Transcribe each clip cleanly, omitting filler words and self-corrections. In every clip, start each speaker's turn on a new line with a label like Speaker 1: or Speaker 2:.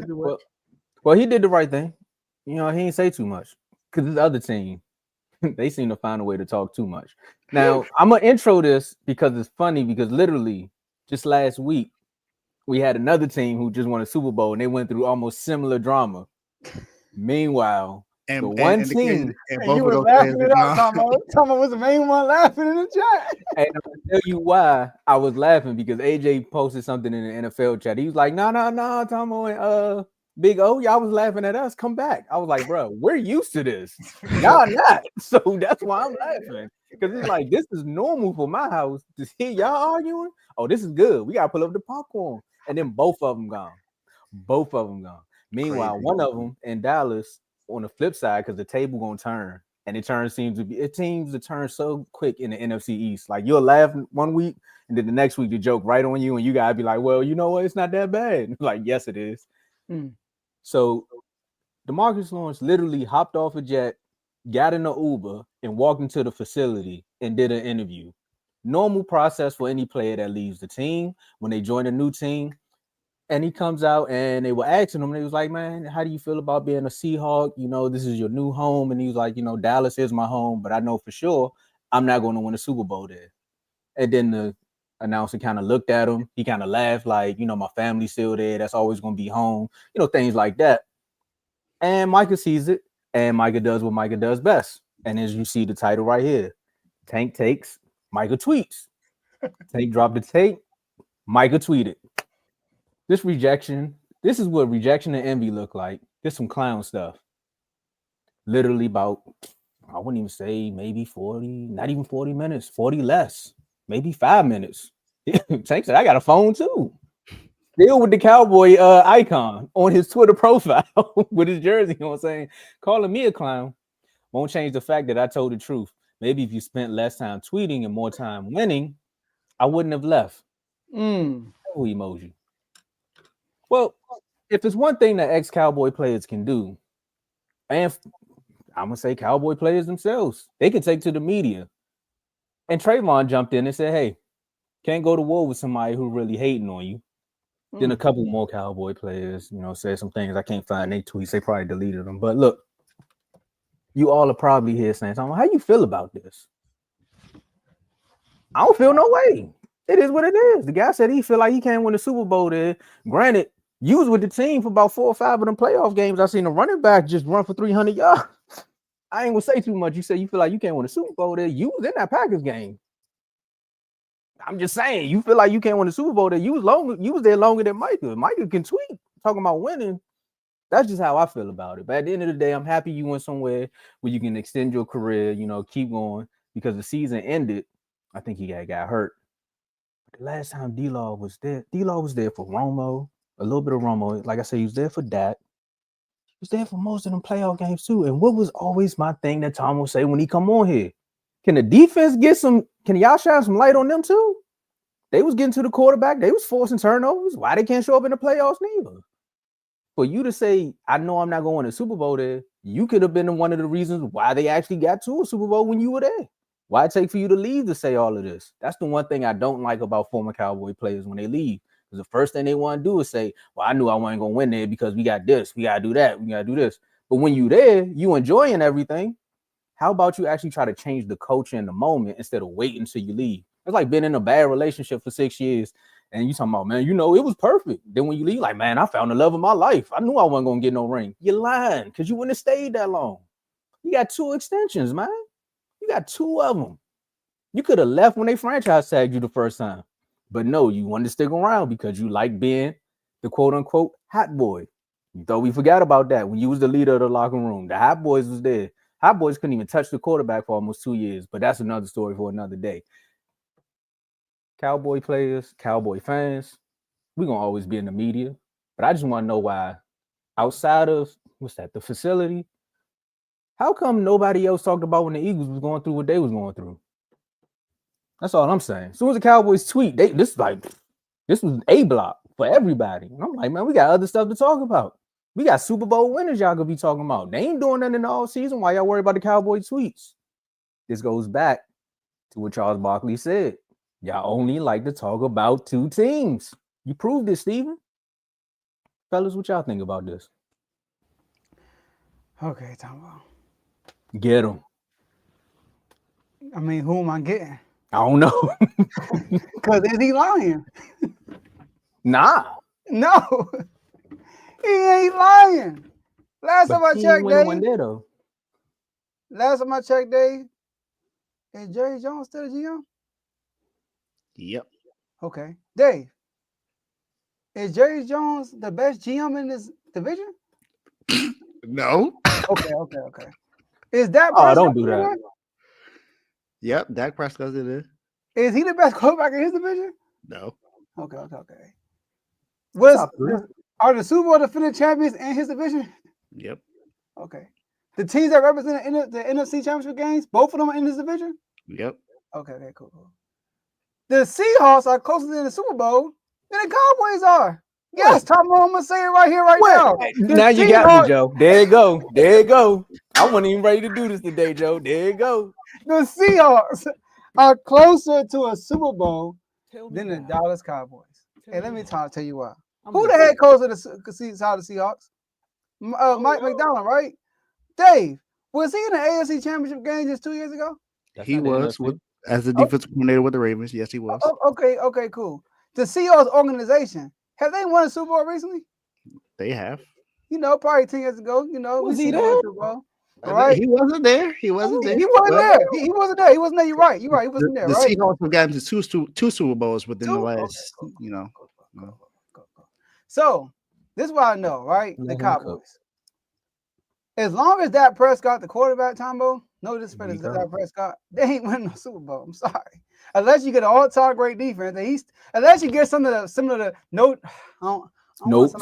Speaker 1: Well, well, he did the right thing. You know, he didn't say too much because this other team, they seem to find a way to talk too much. Now, I'm gonna intro this because it's funny because literally just last week we had another team who just won a Super Bowl and they went through almost similar drama. Meanwhile, the one
Speaker 2: And the case,
Speaker 1: team,
Speaker 2: and
Speaker 3: And
Speaker 2: both
Speaker 3: you
Speaker 2: of
Speaker 3: was
Speaker 2: those players
Speaker 3: laughing
Speaker 2: are
Speaker 3: it up,
Speaker 2: gone.
Speaker 3: Tomo. Tomo was the main one laughing in the chat.
Speaker 1: and I'm gonna tell you why I was laughing because AJ posted something in the NFL chat. He was like, "No, no, no, Tomo and Big O, y'all was laughing at us. Come back." I was like, "Bro, we're used to this. Y'all not." So that's why I'm laughing because it's like this is normal for my house to hear y'all arguing. Oh, this is good. We gotta pull up the popcorn, and then both of them gone. Both of them gone. Meanwhile,
Speaker 2: Crazy.
Speaker 1: one of them in Dallas on the flip side because the table gonna turn. And it seems to turn so quick in the NFC East. Like you'll laugh one week, and then the next week the joke right on you, and you gotta be like, "Well, you know what? It's not that bad." Like, yes, it is.
Speaker 3: Mm.
Speaker 1: So DeMarcus Lawrence literally hopped off a jet, got in an Uber, and walked into the facility and did an interview. Normal process for any player that leaves the team when they join a new team. And he comes out and they were asking him, and he was like, "Man, how do you feel about being a Seahawk? You know, this is your new home." And he was like, "You know, Dallas is my home, but I know for sure I'm not going to win a Super Bowl there." And then the announcer kind of looked at him. He kind of laughed, like, "You know, my family's still there. That's always going to be home." You know, things like that. And Micah sees it, and Micah does what Micah does best. And as you see the title right here, Tank takes, Micah tweets. Tank dropped the tape, Micah tweeted. This rejection, this is what rejection and envy look like. This some clown stuff. Literally about, I wouldn't even say maybe 40, not even 40 minutes, 40 less, maybe 5 minutes. Tank said, I got a phone too. Still with the cowboy icon on his Twitter profile with his jersey, you know what I'm saying? Calling me a clown won't change the fact that I told the truth. Maybe if you spent less time tweeting and more time winning, I wouldn't have left.
Speaker 3: Mm.
Speaker 1: Oh, emoji. Well, if it's one thing that ex-cowboy players can do, and I'm gonna say cowboy players themselves, they can take to the media. And Trayvon jumped in and said, "Hey, can't go to war with somebody who really hating on you." Then a couple more cowboy players, you know, said some things I can't find their tweets. They probably deleted them. But look, you all are probably here saying something. How you feel about this? I don't feel no way. It is what it is. The guy said he feel like he can't win the Super Bowl there. Granted, you was with the team for about 4 or 5 of them playoff games. I seen the running back just run for 300 yards. I ain't gonna say too much. You say you feel like you can't win a Super Bowl there. You was in that Packers game. I'm just saying, you feel like you can't win a Super Bowl there. You was longer, you was there longer than Micah. Micah can tweet talking about winning. That's just how I feel about it. But at the end of the day, I'm happy you went somewhere where you can extend your career, you know, keep going because the season ended. I think he got hurt. But the last time D-Law was there, D-Law was there for Romo, a little bit of Romo. Like I said, he was there for that. He was there for most of them playoff games too. And what was always my thing that Tom will say when he come on here? Can the defense get some, can y'all shine some light on them too? They was getting to the quarterback. They was forcing turnovers. Why they can't show up in the playoffs neither? For you to say, I know I'm not going to Super Bowl there, you could have been one of the reasons why they actually got to a Super Bowl when you were there. Why it take for you to leave to say all of this? That's the one thing I don't like about former Cowboy players when they leave. Because the first thing they want to do is say, well, I knew I wasn't going to win there because we got this, we got to do that, we got to do this. But when you there, you enjoying everything. How about you actually try to change the culture in the moment instead of waiting until you leave? It's like being in a bad relationship for 6 years and you talking about, man, you know, it was perfect. Then when you leave, like, man, I found the love of my life. I knew I wasn't going to get no ring. You're lying because you wouldn't have stayed that long. You got 2 extensions, man. You got 2 of them. You could have left when they franchise tagged you the first time. But no, you wanted to stick around because you like being the quote unquote hot boy. You thought we forgot about that when you was the leader of the locker room. The hot boys was there. Hot boys couldn't even touch the quarterback for almost 2 years, but that's another story for another day. Cowboy players, Cowboy fans, we're going to always be in the media. But I just want to know why, outside of, the facility, how come nobody else talked about when the Eagles was going through what they was going through? That's all I'm saying. As soon as the Cowboys tweet, this was A block for everybody. And I'm like, man, we got other stuff to talk about. We got Super Bowl winners y'all gonna be talking about. They ain't doing nothing in the all season. Why y'all worry about the Cowboy tweets? This goes back to what Charles Barkley said. Y'all only like to talk about 2 teams. You proved it, Steven. Fellas, what y'all think about this?
Speaker 3: Okay, Tomo.
Speaker 1: Get him.
Speaker 3: I mean, who am I getting?
Speaker 1: I don't know.
Speaker 3: Because is he lying?
Speaker 1: Nah.
Speaker 3: No, he ain't lying. Last
Speaker 1: But
Speaker 3: time I
Speaker 1: he ain't
Speaker 3: checked,
Speaker 1: winning one
Speaker 3: Dave.
Speaker 1: there, though.
Speaker 3: Last time I checked, Dave. Is Jerry Jones still a GM?
Speaker 2: Yep.
Speaker 3: Okay, Dave. Is Jerry Jones the best GM in this division?
Speaker 2: No.
Speaker 3: Okay. Is that
Speaker 1: Oh, don't do that.
Speaker 2: Yep. Dak Prescott's in there.
Speaker 3: Is he the best quarterback in his division?
Speaker 2: No.
Speaker 3: Okay.
Speaker 1: Top three.
Speaker 3: Are the Super Bowl defending champions in his division?
Speaker 2: Yep.
Speaker 3: Okay. The teams that represent the NFC Championship games, both of them are in this division?
Speaker 2: Yep.
Speaker 3: Okay, cool. The Seahawks are closer to the Super Bowl than the Cowboys are. Yes, Tom, I'm going to say it right here, right now.
Speaker 1: Now you got me, Joe. There you go. I wasn't even ready to do this today, Joe. There you go.
Speaker 3: The Seahawks are closer to a Super Bowl than the Dallas Cowboys. Hey, let me tell you why. Who the head coach of the Seahawks? Mike McDonald, right? Dave, was he in the AFC Championship game just 2 years ago?
Speaker 2: He was as the defensive coordinator with the Ravens. Yes, he was.
Speaker 3: Okay, cool. The Seahawks organization, have they won a Super Bowl recently?
Speaker 2: They have.
Speaker 3: Probably 10 years ago.
Speaker 1: Was he there?
Speaker 3: Right?
Speaker 2: He wasn't there. He wasn't there.
Speaker 3: He wasn't there. He wasn't there. He wasn't there. You're right. He wasn't there.
Speaker 2: The
Speaker 3: Right?
Speaker 2: Seahawks have gotten to two Super Bowls within the last,
Speaker 3: Cool. So this is what I know, right? The Cowboys. As long as Dak Prescott, the quarterback, Tombo, no disrespect to Dak Prescott, they ain't winning no Super Bowl. I'm sorry. Unless you get an all-time great defense, unless you get something similar to
Speaker 1: Nope,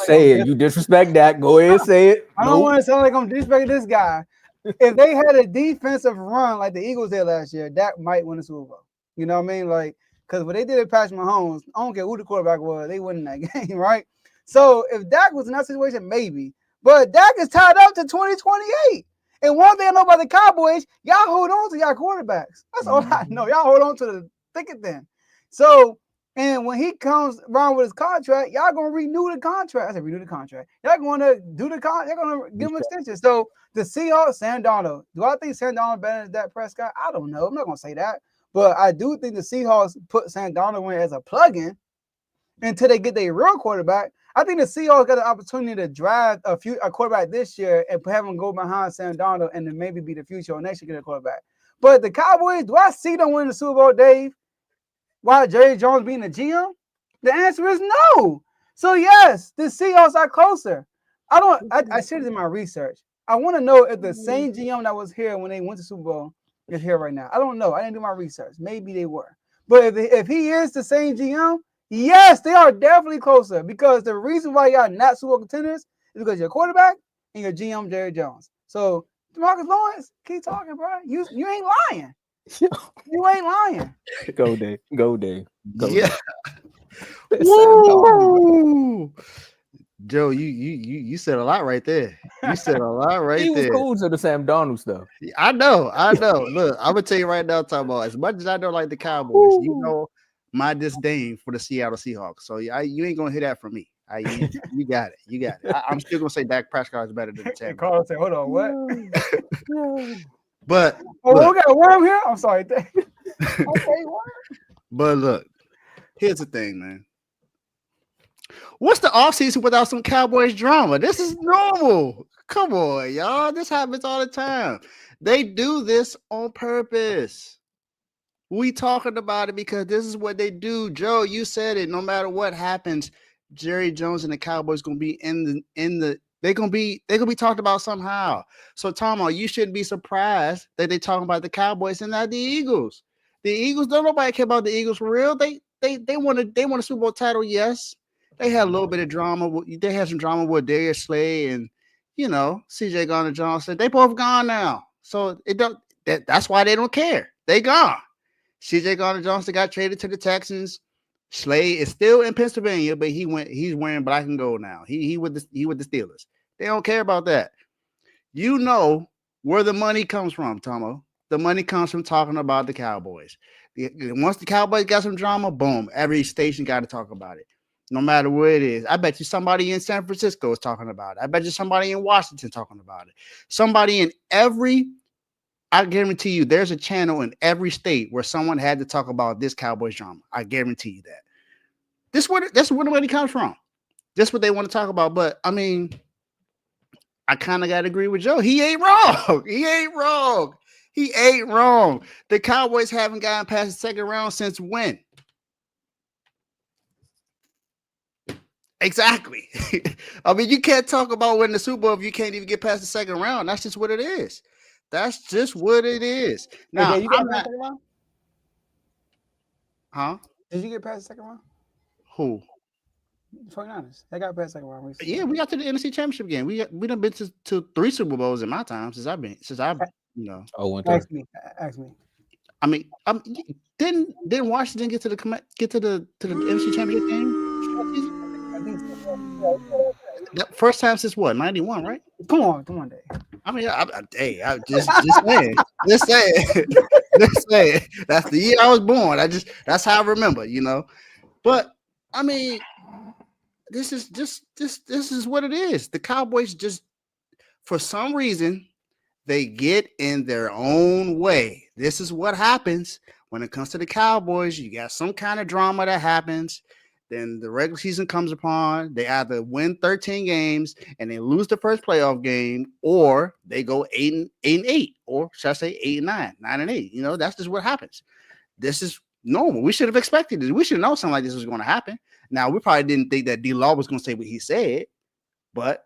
Speaker 1: say it. You disrespect that. Go ahead, say it.
Speaker 3: I don't want to sound like I'm disrespecting this guy. If they had a defensive run like the Eagles did last year, Dak might win the Super Bowl. You know what I mean? Like, because when they did it past Mahomes, I don't care who the quarterback was, they won that game, right? So if Dak was in that situation, maybe. But Dak is tied up to 2028. And one thing I know about the Cowboys, y'all hold on to y'all quarterbacks. That's all I know. Y'all hold on to the thick and thin. So, and when he comes around with his contract, y'all going to renew the contract. I said renew the contract. Y'all going to do the contract. Y'all going to give him extension. So, the Seahawks, Sam Darnold. Do I think Sam Darnold better than Dak Prescott? I don't know. I'm not going to say that. But I do think the Seahawks put Sam Darnold in as a plug-in until they get their real quarterback. I think the Seahawks got an opportunity to draft a quarterback this year and have him go behind Sam Darnold and then maybe be the future or next year get a quarterback. But the Cowboys, do I see them winning the Super Bowl, Dave? Why Jerry Jones being the GM? The answer is no. So yes, the Seahawks are closer. I said it in my research. I want to know if the same GM that was here when they went to Super Bowl is here right now. I don't know. I didn't do my research. Maybe they were. But if he is the same GM, yes, they are definitely closer because the reason why y'all not Super Bowl contenders is because your quarterback and your GM, Jerry Jones. So, DeMarcus Lawrence, keep talking, bro. You ain't lying. You ain't lying.
Speaker 1: Go, Dave.
Speaker 2: Yeah. Woo! Joe, you said a lot right there. You said a lot right there.
Speaker 1: He was cool to the Sam Darnold stuff.
Speaker 2: I know. Look, I'm gonna tell you right now, Tomo. As much as I don't like the Cowboys, you know my disdain for the Seattle Seahawks. So you ain't gonna hear that from me. You got it. I'm still gonna say Dak Prescott is better than the Tampa.
Speaker 3: Carl said, "Hold on, what?"
Speaker 2: But
Speaker 3: we got a worm here. I'm sorry. Okay, what?
Speaker 2: But look, here's the thing, man. What's the offseason without some Cowboys drama? This is normal. Come on, y'all. This happens all the time. They do this on purpose. We talking about it because this is what they do. Joe, you said it. No matter what happens, Jerry Jones and the Cowboys gonna be they're gonna be talked about somehow. So Tomo, you shouldn't be surprised that they talking about the Cowboys and not the Eagles. The Eagles, don't nobody care about the Eagles for real. They want a Super Bowl title, yes. They had a little bit of drama. They had some drama with Darius Slay and CJ Gardner-Johnson. They both gone now. So that's why they don't care. They gone. CJ Gardner-Johnson got traded to the Texans. Slay is still in Pennsylvania, but he's wearing black and gold now. He with the Steelers. They don't care about that. You know where the money comes from, Tomo. The money comes from talking about the Cowboys. Once the Cowboys got some drama, boom, every station got to talk about it. No matter where it is. I bet you somebody in San Francisco is talking about it. I bet you somebody in Washington talking about it. Somebody in I guarantee you there's a channel in every state where someone had to talk about this Cowboys drama. I guarantee you that. That's where the money comes from. That's what they want to talk about. But I mean, I kind of got to agree with Joe. He ain't wrong. He ain't wrong. He ain't wrong. The Cowboys haven't gotten past the second round since when? Exactly. I mean, you can't talk about winning the Super Bowl if you can't even get past the second round. That's just what it is. That's just what it is. Now,
Speaker 3: you got past the second round?
Speaker 2: Huh?
Speaker 3: Did you get past the second round?
Speaker 2: Who?
Speaker 3: 49ers. They got past the second round recently.
Speaker 2: Yeah, we got to the NFC Championship game. We done been to 3 Super Bowls in my time since I've
Speaker 1: Oh,
Speaker 3: ask me.
Speaker 2: I mean, didn't Washington get to the NFC Championship game?
Speaker 3: I think so.
Speaker 2: That first time since what? 91, right?
Speaker 3: Come on, Dave.
Speaker 2: I mean, I just saying, just saying. That's the year I was born. That's how I remember, But I mean, this is what it is. The Cowboys just, for some reason, they get in their own way. This is what happens when it comes to the Cowboys. You got some kind of drama that happens. Then the regular season comes upon. They either win 13 games and they lose the first playoff game, or they go 8-8, or should I say 8-9, 9-8. That's just what happens. This is normal. We should have expected this. We should know something like this was going to happen. Now, we probably didn't think that D-Law was going to say what he said, but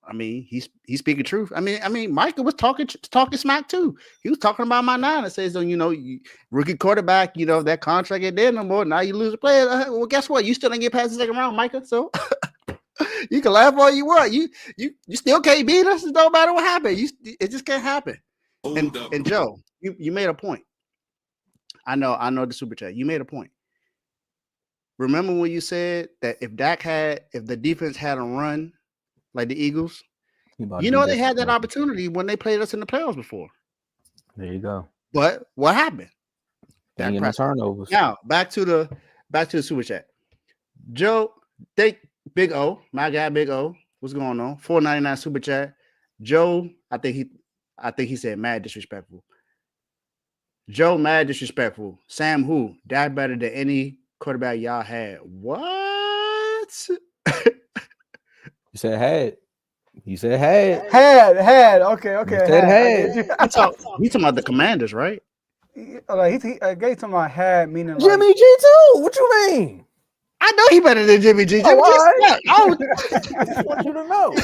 Speaker 2: I mean, he's speaking truth. I mean, Micah was talking smack too. He was talking about my nine and says, rookie quarterback, that contract ain't there no more. Now you lose a player. Well, guess what? You still didn't get past the second round, Micah. So you can laugh all you want. You still can't beat us. It don't matter what happened. It just can't happen. And Joe, you made a point. I know the super chat. You made a point. Remember when you said that if the defense had a run like the Eagles, they had that opportunity when they played us in the playoffs before.
Speaker 1: There you go.
Speaker 2: But what happened?
Speaker 1: The turnovers.
Speaker 2: Now back to the super chat. Joe, Big O, my guy, Big O. What's going on? $4.99 super chat. Joe, I think he said mad disrespectful. Joe, mad disrespectful. Sam, who? That better than any quarterback y'all had. What?
Speaker 1: You said had. You said had.
Speaker 3: Had. Okay.
Speaker 1: You said had.
Speaker 2: He's talking about the Commanders, right?
Speaker 3: Like he's talking about had, meaning
Speaker 1: Jimmy
Speaker 3: like,
Speaker 1: G too. What you mean?
Speaker 2: I know he better than Jimmy G. Jimmy G suck.
Speaker 1: I just want you to know.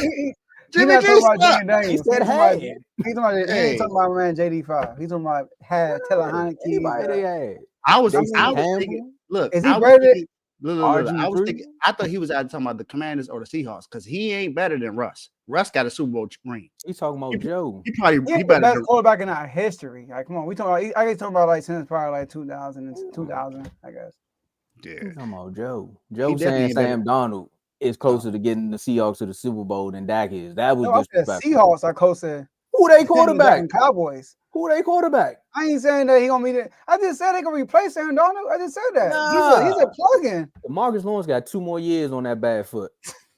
Speaker 2: Jimmy G suck.
Speaker 3: He
Speaker 1: said had.
Speaker 3: He ain't talking about my man JD5. He's talking about had, Taylor Heineke.
Speaker 1: Anybody they had.
Speaker 2: I was thinking, look,
Speaker 3: is he better?
Speaker 2: Look, I was thinking, I thought he was either talking about the Commanders or the Seahawks because he ain't better than Russ. Russ got a Super Bowl ring.
Speaker 1: He's talking about Joe.
Speaker 3: He's the best quarterback in our history. Like, come on, I guess talking about like since probably like 2000, I guess.
Speaker 2: Yeah.
Speaker 1: He's talking about Joe. Joe saying Sam Darnold is closer to getting the Seahawks to the Super Bowl than Dak is. That was disrespectful.
Speaker 3: Seahawks are closer.
Speaker 1: Who they quarterback?
Speaker 3: Cowboys.
Speaker 1: Who they quarterback?
Speaker 3: I ain't saying that he gonna be there. I just said they gonna replace Sam Darnold. I just said that. Nah. He's a plug-in.
Speaker 1: DeMarcus Lawrence got 2 more years on that bad foot.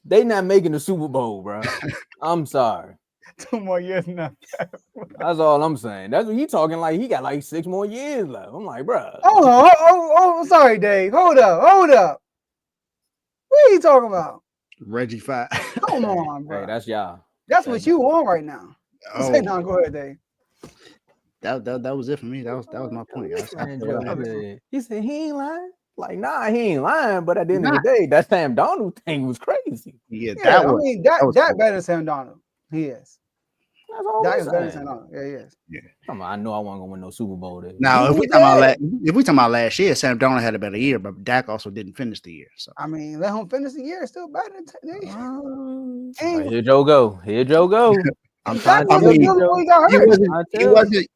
Speaker 1: They not making the Super Bowl, bro. I'm sorry.
Speaker 3: 2 more years now.
Speaker 1: That's all I'm saying. That's what he talking like. He got like 6 more years left. I'm like, bro.
Speaker 3: Oh, sorry, Dave. Hold up. What are you talking about?
Speaker 2: Reggie 5.
Speaker 3: Come on, bro.
Speaker 1: Hey, that's y'all.
Speaker 3: That's what you want right now.
Speaker 2: Oh.
Speaker 3: Say no, go ahead, Dave.
Speaker 2: That was it for me. That was my point.
Speaker 1: He said he ain't lying. Like, nah, he ain't lying. But at the end of the day, that Sam Darnold thing was crazy.
Speaker 2: Yeah,
Speaker 3: that better than Sam Darnold. He is.
Speaker 1: That's all.
Speaker 3: That is better than Sam Darnold. Yeah, he is.
Speaker 2: Yeah.
Speaker 1: I know I wasn't gonna win no Super Bowl there.
Speaker 2: Now, if we talking about last year, Sam Darnold had a better year, but Dak also didn't finish the year. So
Speaker 3: I mean, let him finish the year. It's still better than
Speaker 1: here Joe go. I'm trying to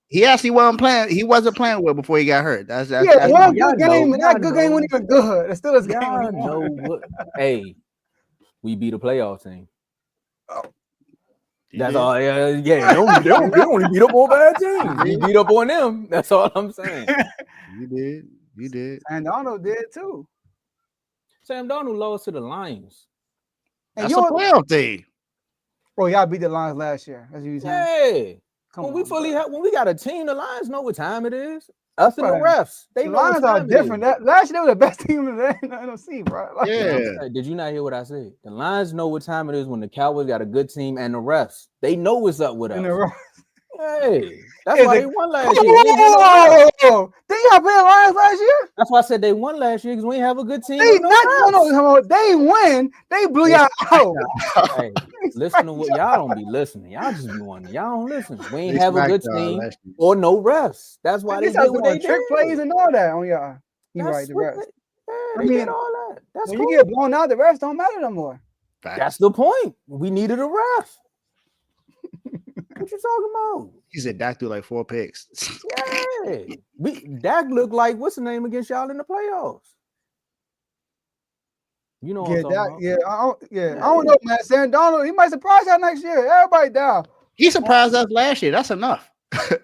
Speaker 2: he actually wasn't playing. He wasn't playing well before he got hurt. That's
Speaker 3: good game. That good game wasn't even good. It's still his game.
Speaker 1: Hey, we beat a playoff team.
Speaker 3: Oh.
Speaker 1: That's all. Yeah. They only beat up on bad teams. We beat up on them. That's all I'm saying.
Speaker 2: You did.
Speaker 3: And Arnold did too.
Speaker 1: Sam Darnold lost to the Lions.
Speaker 3: And
Speaker 2: That's a playoff thing.
Speaker 3: Bro, y'all beat the Lions last year. That's what you saying.
Speaker 1: Yeah.
Speaker 3: Come
Speaker 1: When
Speaker 3: on,
Speaker 1: we fully
Speaker 3: bro.
Speaker 1: when we got a team, the Lions know what time it is. Us and the
Speaker 3: Right.
Speaker 1: refs. They
Speaker 3: The
Speaker 1: know what
Speaker 3: Lions are
Speaker 1: time
Speaker 3: different.
Speaker 1: it is.
Speaker 3: That last year they were the best team in the NFC, bro. Like,
Speaker 2: Yeah.
Speaker 1: Did you not hear what I said? The Lions know what time it is when the Cowboys got a good team and the refs. They know what's up with
Speaker 3: in
Speaker 1: us.
Speaker 3: the
Speaker 1: Hey, that's
Speaker 3: Is
Speaker 1: why
Speaker 3: it-
Speaker 1: they won last year. We ain't win no refs.
Speaker 3: Whoa! Didn't y'all play the Lions last year?
Speaker 1: That's why I said they won last year because we ain't have a good team.
Speaker 3: They
Speaker 1: With no refs.
Speaker 3: they win. They blew y'all out.
Speaker 1: Hey, listen to what y'all don't be listening. Y'all just be wondering. Y'all don't listen. We ain't
Speaker 2: They
Speaker 1: have a
Speaker 2: smacked
Speaker 1: good
Speaker 2: y'all
Speaker 1: team
Speaker 2: last year.
Speaker 1: or no refs. That's why
Speaker 3: They
Speaker 1: they did
Speaker 3: started
Speaker 1: what they
Speaker 3: doing trick
Speaker 1: did.
Speaker 3: plays and all that on y'all. You
Speaker 1: That's
Speaker 3: right, the
Speaker 1: what
Speaker 3: rest.
Speaker 1: they did all that. That's
Speaker 3: When
Speaker 1: cool.
Speaker 3: you get blown out, the refs don't matter no more.
Speaker 1: That's the point. We needed a ref. What you talking about?
Speaker 2: He said Dak threw like 4 picks.
Speaker 1: Yeah. Dak looked like what's the name against y'all in the playoffs? You know what I'm talking about.
Speaker 3: I don't know, man. Sam Darnold, he might surprise y'all next year. Everybody down.
Speaker 2: He surprised us last year. That's enough.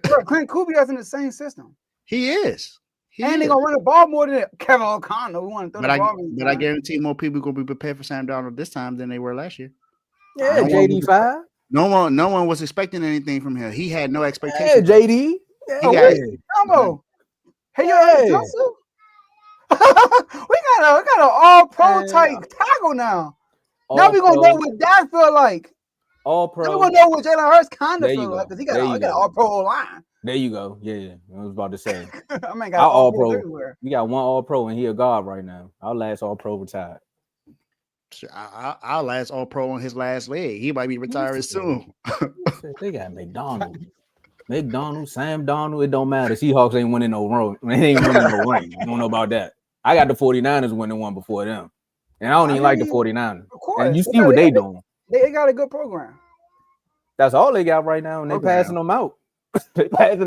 Speaker 3: Bro, Clint Kubiak's in the same system.
Speaker 2: He is.
Speaker 3: And they're gonna run the ball more than Kevin O'Connell. We want to throw
Speaker 2: But
Speaker 3: the ball.
Speaker 2: I guarantee more people gonna be prepared for Sam Darnold this time than they were last year.
Speaker 1: Yeah, JD5.
Speaker 2: No one was expecting anything from him. He had no
Speaker 1: Yeah,
Speaker 2: expectations.
Speaker 1: JD. Yeah,
Speaker 3: Combo. Hey, yo, we got an all-pro type tackle now. Now we're gonna know what that feel like.
Speaker 1: All pro.
Speaker 3: Now we're gonna know what Jalen Hurts kind of feel like because he got an all-pro line.
Speaker 1: There you go. Yeah. I was about to say.
Speaker 3: I mean, got all pro everywhere.
Speaker 1: We got one all pro and he a guard right now. Our last all pro retired.
Speaker 2: Our last all pro on his last leg. He might be retiring soon.
Speaker 1: They got McDonald, Sam Darnold. It don't matter. Seahawks ain't winning no ring. They ain't winning no ring. You don't know about that. I got the 49ers winning one before them. And I don't even like the 49ers. And you see what they doing.
Speaker 3: They got a good program.
Speaker 1: That's all they got right now, and they passing them out. They passing